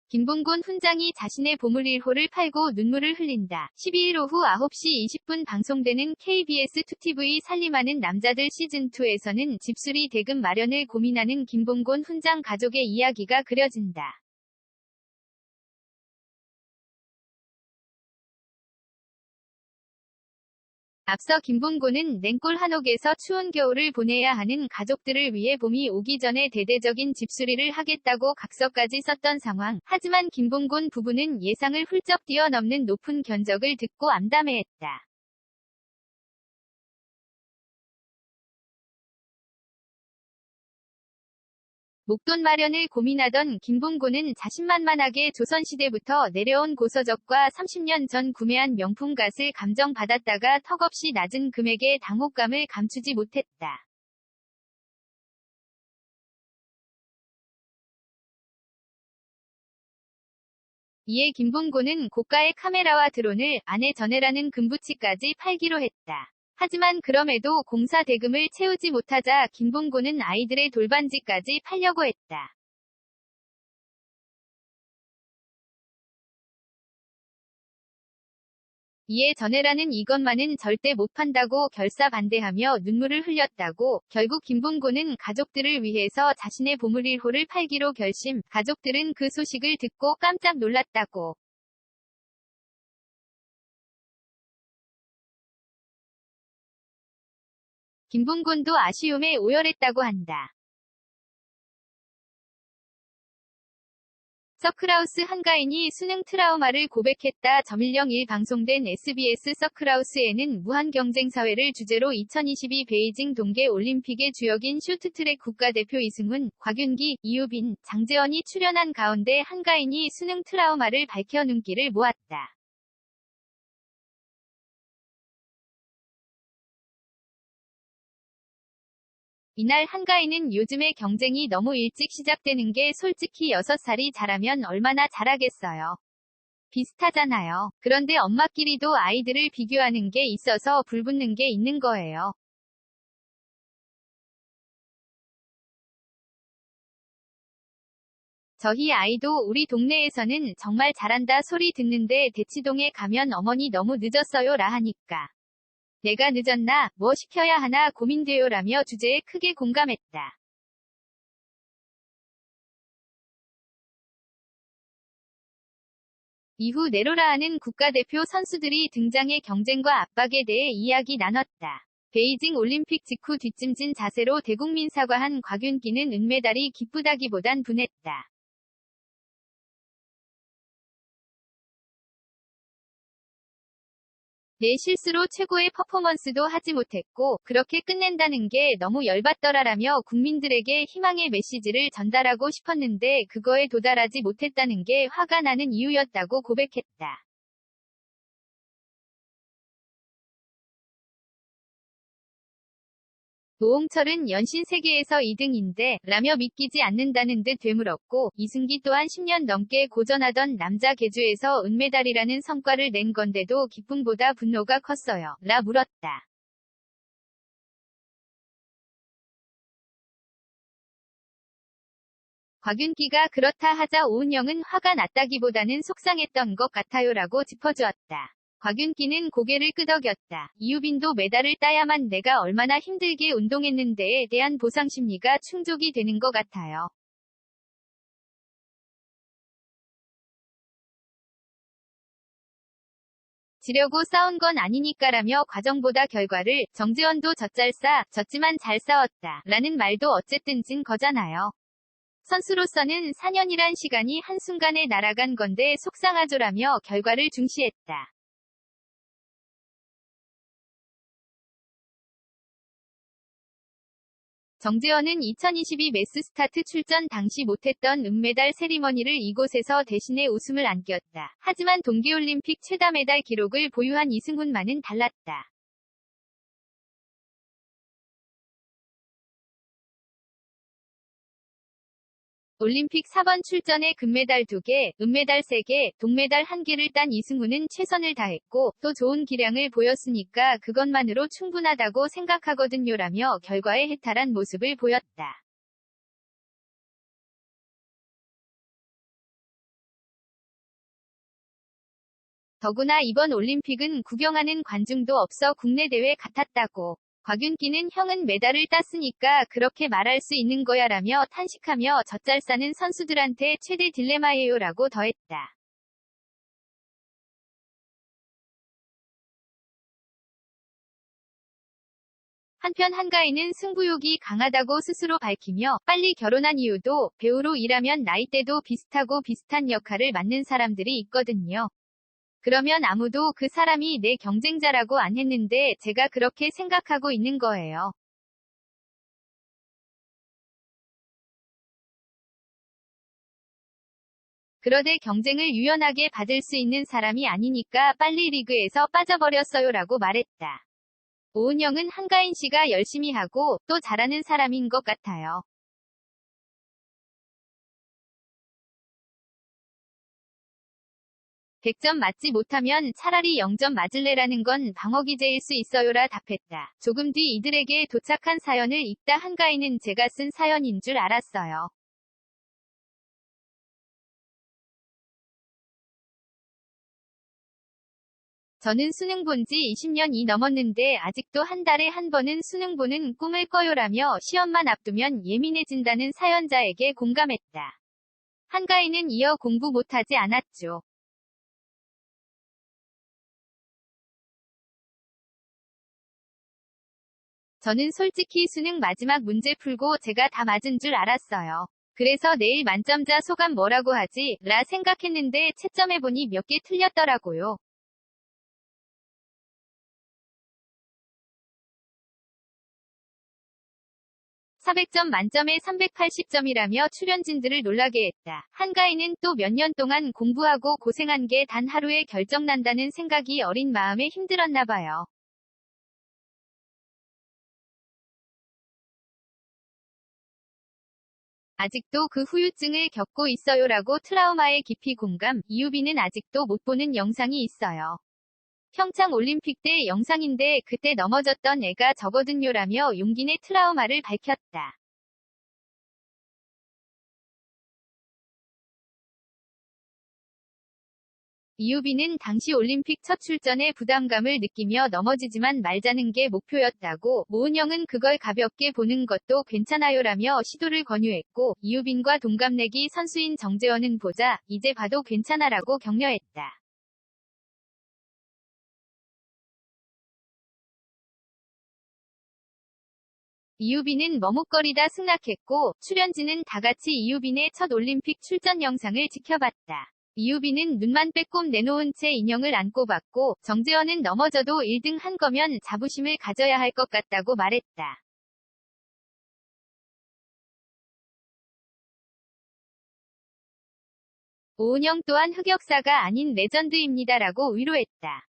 김봉곤 훈장이 자신의 보물 1호를 팔고 눈물을 흘린다. 12일 오후 9시 20분 방송되는 KBS 2TV 살림하는 남자들 시즌2에서는 집수리 대금 마련을 고민하는 김봉곤 훈장 가족의 이야기가 그려진다. 앞서 김봉곤은 냉골 한옥에서 추운 겨울을 보내야 하는 가족들을 위해 봄이 오기 전에 대대적인 집수리를 하겠다고 각서까지 썼던 상황. 하지만 김봉곤 부부는 예상을 훌쩍 뛰어넘는 높은 견적을 듣고 암담해했다. 목돈 마련을 고민하던 김봉곤은 자신만만하게 조선시대부터 내려온 고서적과 30년 전 구매한 명품갓을 감정받았다가 턱없이 낮은 금액의 당혹감을 감추지 못했다. 이에 김봉곤은 고가의 카메라와 드론을 아내 전해라는 금부치까지 팔기로 했다. 하지만 그럼에도 공사 대금을 채우지 못하자 김봉곤은 아이들의 돌반지까지 팔려고 했다. 이에 전해라는 이것만은 절대 못 판다고 결사반대하며 눈물을 흘렸다고. 결국 김봉곤은 가족들을 위해서 자신의 보물 1호를 팔기로 결심. 가족들은 그 소식을 듣고 깜짝 놀랐다고. 김봉곤도 아쉬움에 오열했다고 한다. 서클하우스 한가인이 수능 트라우마를 고백했다. 점일령1 방송된 SBS 서클하우스에는 무한 경쟁 사회를 주제로 2022 베이징 동계 올림픽의 주역인 쇼트트랙 국가대표 이승훈, 곽윤기, 이유빈, 장재원이 출연한 가운데 한가인이 수능 트라우마를 밝혀 눈길을 모았다. 이날 한가인은 요즘에 경쟁이 너무 일찍 시작되는 게 솔직히 6살이 잘하면 얼마나 잘하겠어요. 비슷하잖아요. 그런데 엄마끼리도 아이들을 비교하는 게 있어서 불붙는 게 있는 거예요. 저희 아이도 우리 동네에서는 정말 잘한다 소리 듣는데 대치동에 가면 어머니 너무 늦었어요 라 하니까. 내가 늦었나, 뭐 시켜야 하나 고민돼요 라며 주제에 크게 공감했다. 이후 네로라 하는 국가대표 선수들이 등장해 경쟁과 압박에 대해 이야기 나눴다. 베이징 올림픽 직후 뒷짐진 자세로 대국민 사과한 곽윤기는 은메달이 기쁘다기보단 분했다. 내 실수로 최고의 퍼포먼스도 하지 못했고 그렇게 끝낸다는 게 너무 열받더라라며 국민들에게 희망의 메시지를 전달하고 싶었는데 그거에 도달하지 못했다는 게 화가 나는 이유였다고 고백했다. 노홍철은 연신 세계에서 2등인데 라며 믿기지 않는다는 듯 되물었고 이승기 또한 10년 넘게 고전하던 남자 계주에서 은메달이라는 성과를 낸 건데도 기쁨보다 분노가 컸어요 라 물었다. 곽윤기가 그렇다 하자 오은영은 화가 났다기보다는 속상했던 것 같아요 라고 짚어주었다. 곽윤기는 고개를 끄덕였다. 이유빈도 메달을 따야만 내가 얼마나 힘들게 운동했는데에 대한 보상 심리가 충족이 되는 것 같아요. 지려고 싸운 건 아니니까라며 과정보다 결과를, 정재원도 졌지만 잘 싸웠다 라는 말도 어쨌든 진 거잖아요. 선수로서는 4년이란 시간이 한순간에 날아간 건데 속상하죠라며 결과를 중시했다. 정재원은 2022 매스스타트 출전 당시 못했던 은메달 세리머니를 이곳에서 대신해 웃음을 안겼다. 하지만 동계올림픽 최다 메달 기록을 보유한 이승훈만은 달랐다. 올림픽 4번 출전에 금메달 2개, 은메달 3개, 동메달 1개를 딴 이승훈은 최선을 다했고 또 좋은 기량을 보였으니까 그것만으로 충분하다고 생각하거든요라며 결과에 해탈한 모습을 보였다. 더구나 이번 올림픽은 구경하는 관중도 없어 국내 대회 같았다고. 곽윤기는 형은 메달을 땄으니까 그렇게 말할 수 있는 거야라며 탄식하며 젖잘 싸는 선수들한테 최대 딜레마예요라고 더했다. 한편 한가인은 승부욕이 강하다고 스스로 밝히며 빨리 결혼한 이유도 배우로 일하면 나이대도 비슷하고 비슷한 역할을 맡는 사람들이 있거든요. 그러면 아무도 그 사람이 내 경쟁자라고 안 했는데 제가 그렇게 생각하고 있는 거예요. 그러되 경쟁을 유연하게 받을 수 있는 사람이 아니니까 빨리 리그에서 빠져버렸어요라고 말했다. 오은영은 한가인 씨가 열심히 하고 또 잘하는 사람인 것 같아요. 100점 맞지 못하면 차라리 0점 맞을래라는 건 방어기제일 수 있어요라 답했다. 조금 뒤 이들에게 도착한 사연을 읽다 한가인은 제가 쓴 사연인 줄 알았어요. 저는 수능 본 지 20년이 넘었는데 아직도 한 달에 한 번은 수능 보는 꿈을 꿔요라며 시험만 앞두면 예민해진다는 사연자에게 공감했다. 한가인은 이어 공부 못하지 않았죠. 저는 솔직히 수능 마지막 문제 풀고 제가 다 맞은 줄 알았어요. 그래서 내일 만점자 소감 뭐라고 하지? 라 생각했는데 채점해보니 몇 개 틀렸더라고요. 400점 만점에 380점이라며 출연진들을 놀라게 했다. 한가인은 또 몇 년 동안 공부하고 고생한 게 단 하루에 결정난다는 생각이 어린 마음에 힘들었나 봐요. 아직도 그 후유증을 겪고 있어요라고 트라우마에 깊이 공감. 이유빈은 아직도 못 보는 영상이 있어요. 평창 올림픽 때 영상인데 그때 넘어졌던 애가 저거든요라며 용기 내 트라우마를 밝혔다. 이유빈은 당시 올림픽 첫 출전에 부담감을 느끼며 넘어지지만 말자는 게 목표였다고, 모은영은 그걸 가볍게 보는 것도 괜찮아요라며 시도를 권유했고, 이유빈과 동갑내기 선수인 정재원은 보자, 이제 봐도 괜찮아라고 격려했다. 이유빈은 머뭇거리다 승낙했고, 출연진은 다같이 이유빈의 첫 올림픽 출전 영상을 지켜봤다. 이유빈은 눈만 빼꼼 내놓은 채 인형을 안고 봤고, 정재현은 넘어져도 1등 한 거면 자부심을 가져야 할 것 같다고 말했다. 오은영 또한 흑역사가 아닌 레전드입니다라고 위로했다.